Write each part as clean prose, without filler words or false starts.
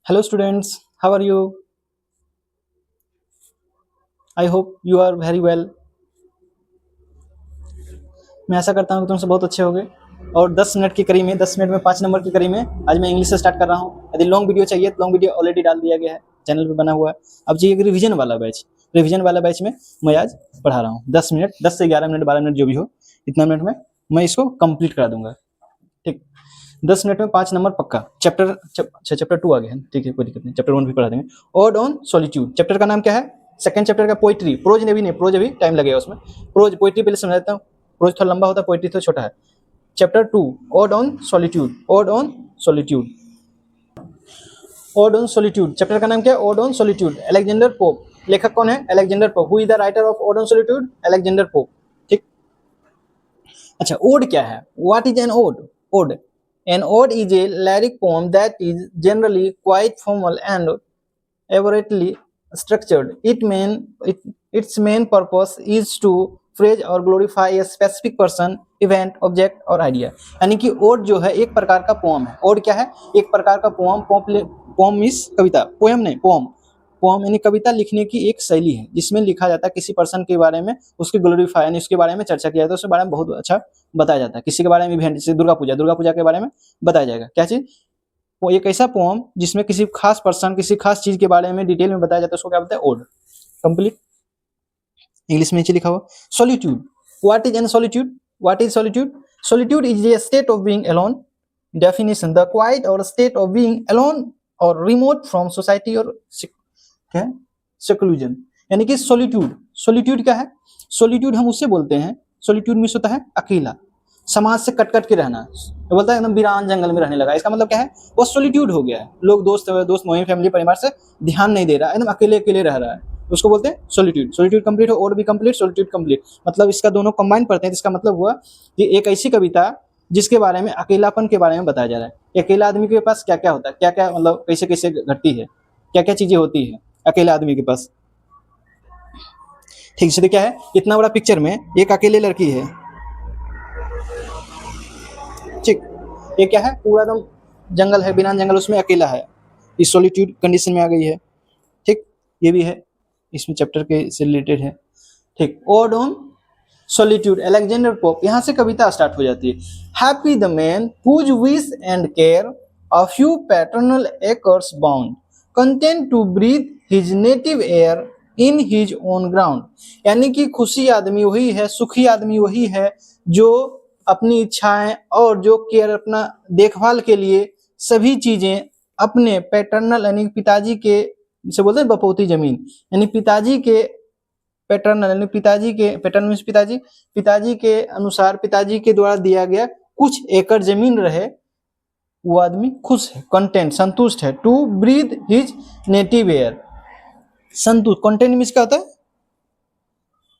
Hello students, how are you? I hope you are very well. मैं आशा करता हूँ कि तुम सब बहुत अच्छे होगे। और 10 मिनट की कड़ी में 10 मिनट में 5 नंबर की कड़ी में आज मैं इंग्लिश से स्टार्ट कर रहा हूँ। यदि लॉन्ग वीडियो चाहिए तो लॉन्ग वीडियो ऑलरेडी डाल दिया गया है, चैनल पे बना हुआ है। अब जी एक रिवीजन वाला बैच में मैं आज पढ़ा रहा हूँ। 10 मिनट, 10 से 11 मिनट 12 मिनट जो भी हो, इतना मिनट में मैं इसको कंप्लीट करा दूंगा। ठीक, 10 मिनट में 5 नंबर पक्का। चैप्टर 2 आ गया है, ठीक है, कोई दिक्कत नहीं, चैप्टर 1 भी पढ़ा देंगे। ओड ऑन सॉलिट्यूड, चैप्टर का नाम क्या है? सेकंड चैप्टर का पोइट्री। प्रोज ने भी नहीं, प्रोज अभी टाइम लगेगा उसमें। प्रोज पोइट्री पहले समझा देता हूँ। प्रोज थोड़ा लंबा होता है, पोइट्री थोड़ा छोटा है। Chapter 2 ode on solitude. Ode on solitude, ode on solitude, chapter का नाम क्या है? Ode on solitude. Alexander Pope, लेखक कौन है? Alexander Pope. Who is the writer of ode on solitude? Alexander Pope. ठीक, अच्छा, ओड क्या है? What is an ode? Ode, an ode is a lyric poem that is generally quite formal and elaborately structured. Its main purpose is to praise or glorify a specific person, event, object और idea. यानी कि odd जो है एक प्रकार का pome है। Odd क्या है? एक प्रकार का पोम। पोम मीन्स कविता, पोएम नहीं, पोम। पोम यानी कविता लिखने की एक शैली है जिसमें लिखा जाता है किसी पर्सन के बारे में, उसके ग्लोरीफाई यानी उसके बारे में चर्चा किया जाता है, उसके बारे में बहुत अच्छा बताया जाता है। किसी के बारे में इवेंट, जैसे दुर्गा पूजा के बारे में बताया जाएगा। क्या चीज? वो एक ऐसा पोम जिसमें किसी खास पर्सन, किसी खास चीज के बारे में डिटेल में बताया जाता है, उसको क्या बोलते हैं? ओड। कंप्लीट। इंग्लिश में नीचे लिखा हुआ solitude. What is N solitude? What is solitude? Solitude is a state of being alone. Definition, the quite और स्टेट ऑफ बीइंग अलोन और रिमोट फ्रॉम सोसाइटी और क्या है? सेक्लूजन। यानी कि सॉलिट्यूड, सॉलिट्यूड क्या है? सॉलिट्यूड हम उससे बोलते हैं, सॉलिट्यूड मीन्स होता है अकेला, समाज से कट के रहना। तो बोलता है एकदम वीरान जंगल में रहने लगा, इसका मतलब क्या है? वो सॉलिट्यूड हो गया है। लोग दोस्त मोहिम फैमिली परिवार से ध्यान नहीं दे रहा, एकदम अकेले अकेले रह रहा है, उसको बोलते हैं सॉलिट्यूड। सॉलिट्यूड कंप्लीट हो, और भी कंप्लीट, सॉलिट्यूड कंप्लीट, मतलब इसका दोनों कंबाइन पढ़ते हैं। इसका मतलब हुआ कि एक ऐसी कविता जिसके बारे में अकेलापन के बारे में बताया जा रहा है। अकेला आदमी के पास क्या क्या होता है, क्या क्या मतलब कैसे कैसे घटती है, क्या क्या चीजें होती है अकेला आदमी के पास। ठीक से क्या है, इतना बड़ा पिक्चर में एक अकेले लड़की है। ठीक, ये क्या है? पूरा एकदम जंगल है, बिना जंगल, उसमें अकेला है, इस सॉलिट्यूड कंडीशन में आ गई है। ठीक, ये भी है, इसमें चैप्टर के से रिलेटेड है। ठीक, ode on solitude, Alexander Pope. यहाँ से कविता स्टार्ट हो जाती है। Happy the man whose wish and care a few paternal acres bound, content to breathe his native air in his own ground। यानी कि खुशी आदमी वही है, सुखी आदमी वही है जो अपनी इच्छाएं और जो केयर, अपना देखभाल के लिए सभी चीजें अपने पैटर्नल यानी पिताजी के, जिसे बोलते हैं बपौती जमीन, यानी पिताजी के पैटर्नल यानी पिताजी के, पैटर्न मीन्स पिताजी, पिताजी के अनुसार, पिताजी के द्वारा दिया गया कुछ एकड़ जमीन रहे, वो आदमी खुश है, कंटेंट, संतुष्ट है। To breathe his native air, संतुष्ट, कंटेंट मीन्स क्या होता है?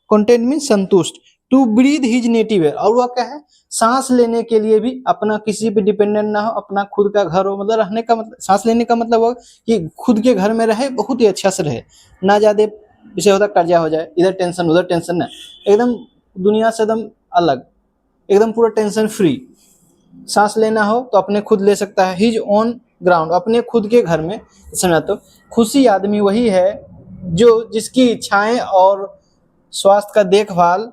कंटेंट मीन्स संतुष्ट। To breathe his native air, और वह क्या है? सांस लेने के लिए भी अपना किसी पे डिपेंडेंट ना हो, अपना खुद का घर हो। मतलब रहने का मतलब, सांस लेने का मतलब हो कि खुद के घर में रहे, बहुत ही अच्छा से रहे, ना ज्यादा जैसे होता कर्जा हो जाए, इधर टेंशन उधर टेंशन, ना, एकदम दुनिया से एकदम अलग, एकदम पूरा टेंशन फ्री। सांस लेना हो तो अपने खुद ले सकता है, हिज ओन ग्राउंड, अपने खुद के घर में। समझा? तो खुशी आदमी वही है जो जिसकी इच्छाएं और स्वास्थ्य का देखभाल,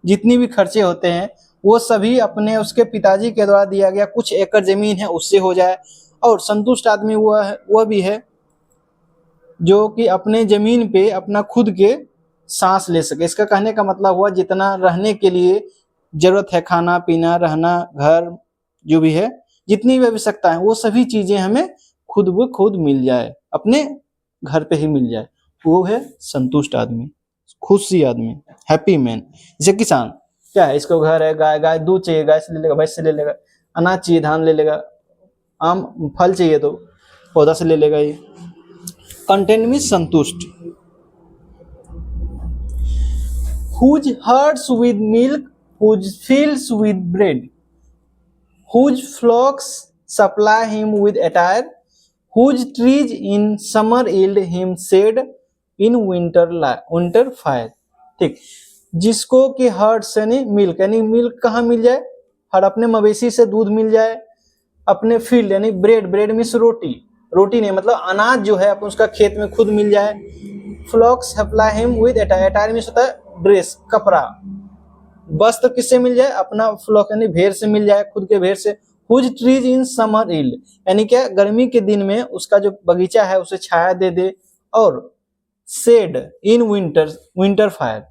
जितनी भी खर्चे होते हैं, वो सभी अपने उसके पिताजी के द्वारा दिया गया कुछ एकड़ जमीन है उससे हो जाए। और संतुष्ट आदमी वह भी है जो कि अपने जमीन पे अपना खुद के सांस ले सके। इसका कहने का मतलब हुआ जितना रहने के लिए जरूरत है, खाना पीना, रहना, घर, जो भी है, जितनी भी आवश्यकता है, वो सभी चीजें हमें खुद ब खुद मिल जाए, अपने घर पे ही मिल जाए, वो है संतुष्ट आदमी, खुशी आदमी, हैप्पी मैन। जैसे किसान क्या है, इसको घर है, गाय दूध चाहिए, गाय से ले लेगा, भैंस से ले लेगा, अनाज चाहिए, धान ले लेगा, आम फल चाहिए तो पौधा से ले लेगा। ये कंटेंट में संतुष्ट। whose herds with milk, whose fields with bread, whose flocks supply him with attire, whose trees in summer yield him shade, in winter fire। ठीक, जिसको कि हर्ड्स यानी मिल्क कहाँ मिल जाए? हर अपने मवेशी से दूध मिल जाए, अपने फील्ड यानी ब्रेड मीन्स रोटी, रोटी नहीं, मतलब अनाज जो है अपन उसका खेत में खुद मिल जाए। Flocks supply him with attire, attire means होता है ड्रेस, कपड़ा। वस्त्र किससे मिल जाए? अपना फ्लॉक यानी भेड़ से मिल जाए, खुद के भेड़ से। Whose trees in summer yield, यानी क्या गर्मी के दिन में उसका जो बगीचा है उसे छाया दे दे। और shade in winter, winter fire,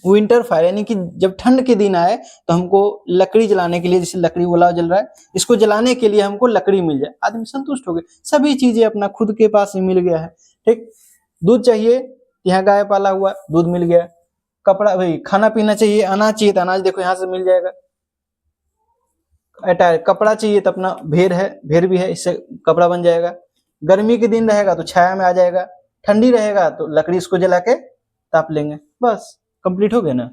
winter fire यानी कि जब ठंड के दिन आए तो हमको लकड़ी जलाने के लिए, जैसे लकड़ी वाला जल रहा है, इसको जलाने के लिए हमको लकड़ी मिल जाए, आदमी संतुष्ट हो गए। सभी चीजें अपना खुद के पास ही मिल गया है। ठीक, दूध चाहिए, यहाँ गाय पाला हुआ, दूध मिल गया। कपड़ा, भाई खाना पीना चाहिए, अनाज चाहिए तो अनाज देखो यहाँ से मिल जाएगा। अटायर, कपड़ा चाहिए तो अपना भेड़ है, भेड़ भी है, इससे कपड़ा बन जाएगा। गर्मी के दिन रहेगा तो छाया में आ जाएगा, ठंडी रहेगा तो लकड़ी इसको जला के ताप लेंगे, बस कंप्लीट हो गया ना।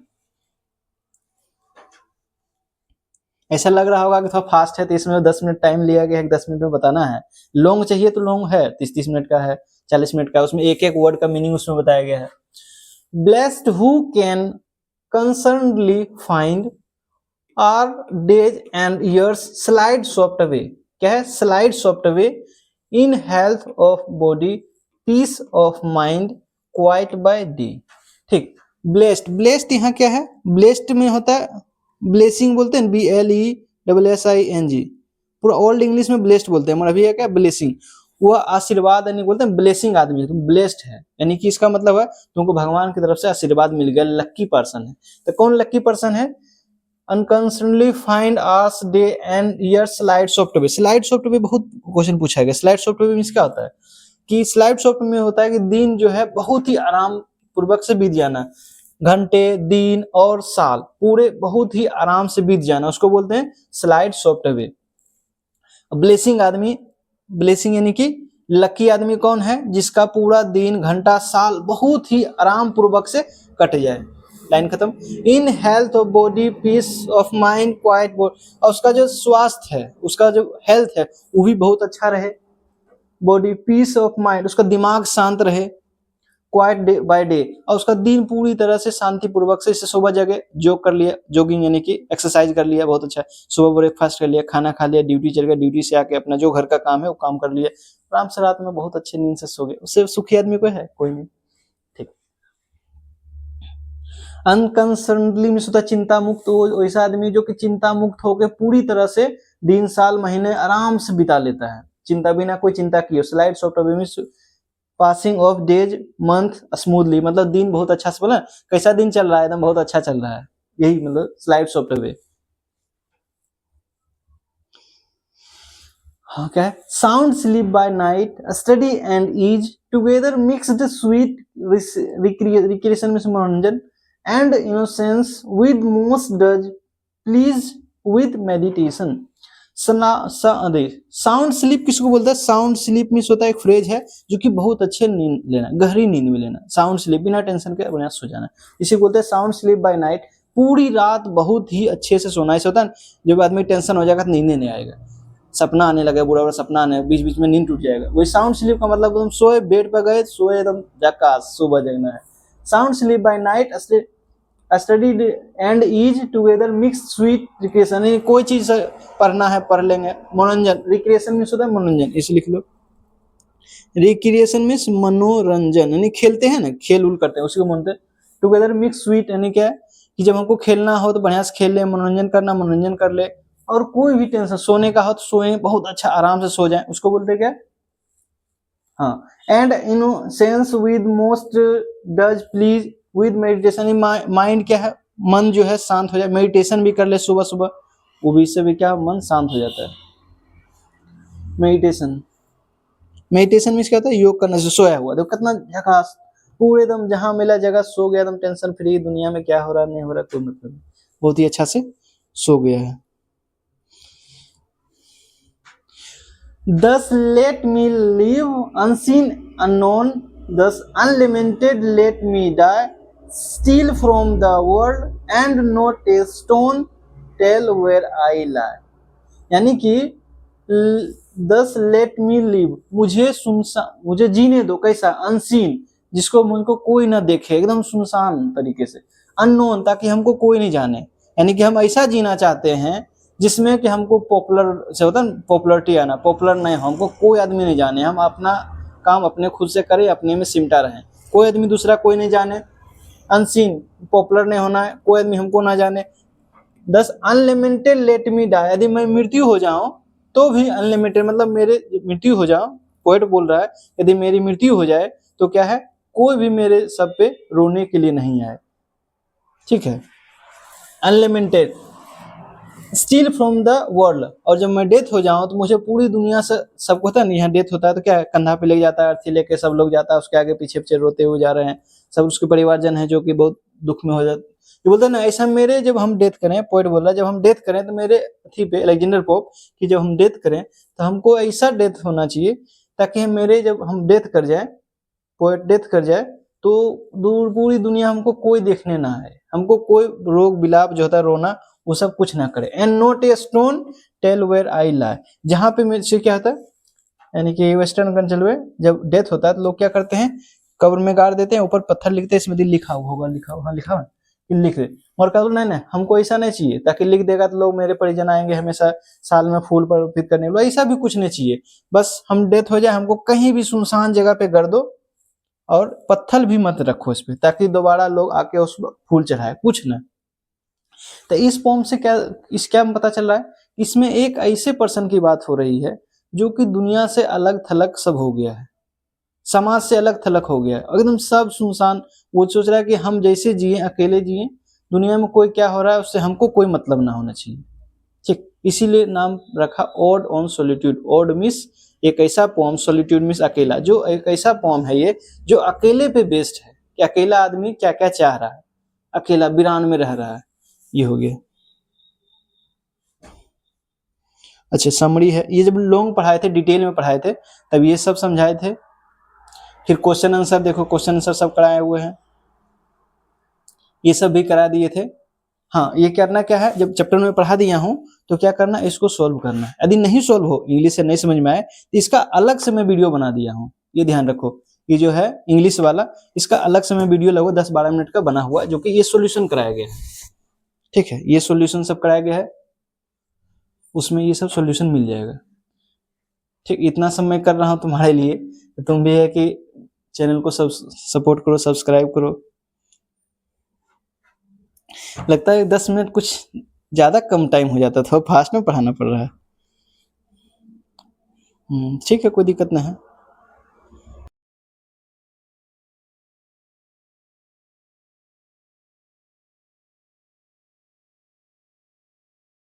ऐसा लग रहा होगा कि थोड़ा फास्ट है तो इसमें 10 मिनट टाइम लिया गया है, 10 मिनट में बताना है। लॉन्ग चाहिए तो लॉन्ग है, 30-30 मिनट का है, 40 मिनट का, उसमें एक एक वर्ड का मीनिंग उसमें बताया गया है। Blessed who can concernedly find hours days and years slide soft away, क्या है? Slide soft away in health of body, peace of mind, quiet by day. ठीक, ब्लेस्ड, ब्लेस्ड यहाँ क्या है? ब्लेस्ड में होता है ब्लेसिंग, बोलते हैं BLESSING, पूरा ओल्ड इंग्लिश में ब्लेस्ड बोलते हैं, अभी है क्या ब्लेसिंग, वह आशीर्वाद यानी बोलते हैं ब्लेसिंग आदमी, तुम ब्लेस्ड है, यानी कि इसका मतलब है तुमको भगवान की तरफ से आशीर्वाद मिल गया, लक्की पर्सन है। तो कौन लक्की पर्सन है? Unconcernedly find hours day and year slide soft away. Slide soft away बहुत क्वेश्चन पूछा गया। स्लाइड सॉफ्ट अवे मींस क्या होता है? कि स्लाइड सॉफ्ट में होता है कि दिन जो है बहुत ही आराम पूर्वक से बीत जाना, घंटे, दिन और साल पूरे बहुत ही आराम से बीत जाना, उसको बोलते हैं स्लाइड सॉफ्ट अवे। ब्लेसिंग आदमी, ब्लेसिंग यानी कि लकी आदमी कौन है? जिसका पूरा दिन, घंटा, साल बहुत ही आराम पूर्वक से कट जाए। लाइन खत्म। In health of body, peace of mind, quiet body, और उसका जो स्वास्थ्य है, उसका जो हेल्थ है वो भी बहुत अच्छा रहे। बॉडी, पीस ऑफ माइंड, उसका दिमाग शांत रहे, क्वाइट डे बाय डे, और उसका दिन पूरी तरह से शांति पूर्वक से, इसे सुबह जगह जोग कर लिया, जोगिंग यानी कि एक्सरसाइज कर लिया, बहुत अच्छा। सुबह ब्रेकफास्ट कर लिया, खाना खा लिया, ड्यूटी चल गया, ड्यूटी से आके अपना जो घर का काम है वो काम कर लिया, आराम से रात में बहुत अच्छे नींद से सो गए। उससे सुखी आदमी कोई है? कोई नहीं। ठीक, अनकंसर्नली में होता चिंता मुक्त, तो वैसा आदमी जो कि चिंता मुक्त होकर पूरी तरह से दिन, साल, महीने आराम से बिता लेता है, चिंता, बिना कोई चिंता किए। स्लाइड सॉफ्ट अवे में passing of days month smoothly, मतलब दिन बहुत अच्छा से, बोला कैसा दिन चल रहा है? एकदम बहुत अच्छा चल रहा है, यही मतलब स्लाइड सॉफ्ट अवे। हाँ, क्या है? Sound sleep by night, study and ease together mixed sweet recreation में मनोरंजन and innocence with most does please with meditation. Sound sleep किसको बोलता है? साउंड स्लीप मीन्स होता है एक फ्रेज है जो कि बहुत अच्छे नींद लेना, गहरी नींद में लेना, साउंड स्लीप, बिना टेंशन के बढ़िया सो जाना, इसे बोलते हैं साउंड स्लीप बाय नाइट। पूरी रात बहुत ही अच्छे से सोना। ऐसा होता है जब आदमी टेंशन हो जाएगा तो नींद नहीं आएगा, सपना आने लगे, बुरा बुरा सपना आने, बीच बीच में नींद टूट जाएगा। वही साउंड स्लीप का मतलब तुम सोए, बेड पर गए, सोए एकदम झकास, सुबह जगना है। Sound sleep by night, study and ease together mix sweet recreation, कोई चीज पढ़ना है पढ़ लेंगे। मनोरंजन, रिक्रिएशन मीन्स होता है मनोरंजन, इसे लिख लो। रिक्रिएशन मीन्स मनोरंजन, यानी खेलते हैं ना, खेल उल करते हैं, उसी को बोलते हैं। टुगेदर मिक्स स्वीट यानी क्या है कि जब हमको खेलना हो तो बढ़िया से खेल ले, मनोरंजन करना मनोरंजन कर ले, और कोई भी टेंशन, सोने का हो तो सोए बहुत अच्छा आराम से सो जाए, उसको बोलते हैं क्या? हाँ, and innocence with most does please with meditation, mind क्या है? मन जो है शांत हो जाए, मेडिटेशन भी कर ले सुबह सुबह, वो भी, इससे भी क्या मन शांत हो जाता है। मेडिटेशन, मेडिटेशन मीन्स क्या होता है? योग करने से सोया हुआ, देखो कितना झकास, पूरे एकदम जहां मिला जगह सो गया, एकदम टेंशन फ्री, दुनिया में क्या हो रहा नहीं हो रहा कोई मतलब नहीं, बहुत ही अच्छा से सो गया है। Thus let me live unseen, unknown, thus unlimited let me die, steal from the world and not a stone tell where I lie। यानी कि दस लेट मी लिव, मुझे सुनसान, मुझे जीने दो, कैसा? अनसीन, जिसको मुझको कोई ना देखे, एकदम सुनसान तरीके से। अननोन, ताकि हमको कोई नहीं जाने, यानी कि हम ऐसा जीना चाहते हैं जिसमें कि हमको पॉपुलर से होता है पॉपुलरिटी आना, पॉपुलर नहीं हो, हमको कोई आदमी नहीं जाने, हम अपना काम अपने खुद से करें, अपने में सिमटा रहें, कोई आदमी दूसरा कोई नहीं जाने, अनसीन, पॉपुलर नहीं होना है, कोई आदमी हमको ना जाने। 10 अनलिमिटेड लेट मी डाई, यदि मैं मृत्यु हो जाऊं तो भी अनलिमिटेड, मतलब मेरे मृत्यु हो जाऊं, पोएट बोल रहा है यदि मेरी मृत्यु हो जाए तो क्या है, कोई भी मेरे सब पे रोने के लिए नहीं आए, ठीक है। Unlimited steel from the world, और जब मैं डेथ हो जाऊं तो मुझे पूरी दुनिया से, सबको होता है नहीं, यहाँ डेथ होता है तो क्या है, कंधा पे ले जाता है, अर्थी लेके सब लोग जाता है, उसके आगे पीछे पीछे रोते हुए जा रहे हैं, सब उसके परिवारजन है जो कि बहुत दुख में हो जाते, ये बोलते हैं ना ऐसा मेरे, जब हम डेथ करें, पोएट बोल रहा है जब हम डेथ करें तो मेरे अथी पे अलेक्जेंडर पोप कि जब हम डेथ करें तो हमको ऐसा डेथ होना चाहिए ताकि मेरे जब हम डेथ कर जाए, पोएट डेथ कर जाए तो दूर पूरी दुनिया हमको कोई देखने ना आए, हमको कोई रोग विलाप जो होता है रोना वो सब कुछ ना करे। And not a stone tell where I lie, जहां पे मेरे से क्या होता है, यानी कि वेस्टर्न कल्चर में जब डेथ होता है तो लोग क्या करते हैं, कब्र में गाड़ देते हैं, ऊपर पत्थर लिखते हैं, इसमें दिल लिखा हुआ होगा, लिखा हुआ, हाँ लिखा हुआ है, लिख दे। और कहते नहीं नहीं हमको ऐसा नहीं चाहिए, ताकि लिख देगा तो लोग मेरे परिजन आएंगे हमेशा साल में फूल पर अर्पित करने वाला, ऐसा भी कुछ नहीं चाहिए, बस हम डेथ हो जाए हमको कहीं भी सुनसान जगह पे कर दो, और पत्थर भी मत रखो इस पे, ताकि दोबारा लोग आके उस फूल चढ़ाए, कुछ ना। तो इस पोम से क्या पता चल रहा है, इसमें एक ऐसे पर्सन की बात हो रही है जो कि दुनिया से अलग थलग सब हो गया है, समाज से अलग थलग हो गया है, एकदम सब सुनसान, वो सोच रहा है कि हम जैसे जिए अकेले जिए, दुनिया में कोई क्या हो रहा है उससे हमको कोई मतलब ना होना चाहिए, ठीक, इसीलिए नाम रखा ओड ऑन सॉलिट्यूड। ओड मिस एक ऐसा पोम, सॉलिट्यूड मिस अकेला, जो एक ऐसा पोम है ये जो अकेले पे बेस्ड है, कि अकेला आदमी क्या क्या चाह रहा है, अकेला वीरान में रह रहा है, ये हो गया। अच्छा समरी है, ये जब लॉन्ग पढ़ाए थे, डिटेल में पढ़ाए थे, तब ये सब समझाए थे। फिर क्वेश्चन आंसर देखो, क्वेश्चन आंसर सब कराए हुए हैं, ये सब भी करा दिए थे। हाँ, ये करना क्या है, जब चैप्टर में पढ़ा दिया हूँ तो क्या करना, इसको सोल्व करना है, यदि नहीं सोल्व हो, इंग्लिश से नहीं समझ में आए तो इसका अलग से मैं वीडियो बना दिया हूँ, ये ध्यान रखो, ये जो है इंग्लिश वाला, इसका अलग से मैं वीडियो लगभग 10-12 मिनट का बना हुआ है, जो कि ये सोल्यूशन कराया गया है, ठीक है, ये सोल्यूशन सब कराया गया है, उसमें ये सब सोल्यूशन मिल जाएगा, ठीक। इतना सब मैं कर रहा हूँ तुम्हारे लिए, तो तुम भी है कि चैनल को सपोर्ट करो, सब्सक्राइब करो। लगता है 10 मिनट कुछ ज्यादा कम टाइम हो जाता था, फास्ट में पढ़ाना पड़ रहा है, ठीक है, कोई दिक्कत नहीं है।